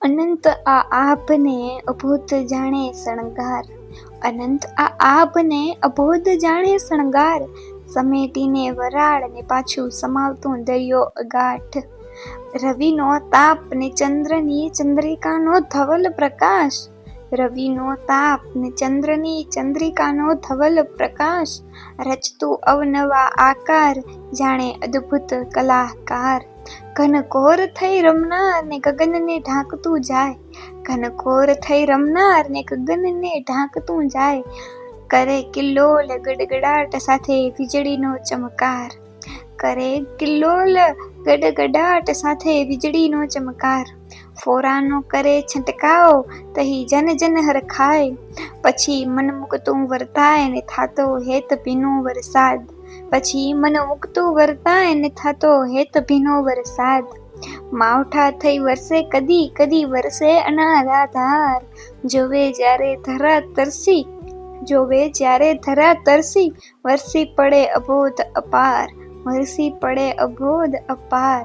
અનંત આ આભને અભૂત જાણે શણગાર, અનંત આ આભને અભૂત જાણે શણગાર, સમેટીને વરાળ ને પાછું સમાવતું દરિયો અગાઢ. રવિનો તાપ ને ચંદ્રની ચંદ્રિકાનો ધવલ પ્રકાશ, રવિનો તાપ ને ચંદ્રની ચંદ્રિકાનો ધવલ પ્રકાશ, રચતું અવનવા આકાર જાણે અદ્ભુત કલાકાર. ઘનઘોર થઈ રમનાર ને ગગનને ઢાંકતું જાય, ઘનઘોર થઈ રમનાર ને ગગનને ઢાંકતું જાય, કરે કિલ્લોલ ગડગડાટ સાથે વીજળીનો ચમકાર, કરે કિલ્લોલ ગડગડાટ સાથે વીજળીનો ચમકાર. ફોરાનો કરે છંટકાવ તહી જન જન હરખાય, પછી મન મૂકતું વર્તાય ને થાતો હેત ભીનો વરસાદ, પછી મન મૂકતું વર્તાય ને થાતો હેત ભીનો વરસાદ. માવઠા થઈ વરસે કદી કદી વરસે અનાધાર, જોવે જ્યારે ધરા તરસી, જોવે જ્યારે ધરા તરસી, વરસી પડે અબોધ અપાર, વરસી પડે અબોધ અપાર.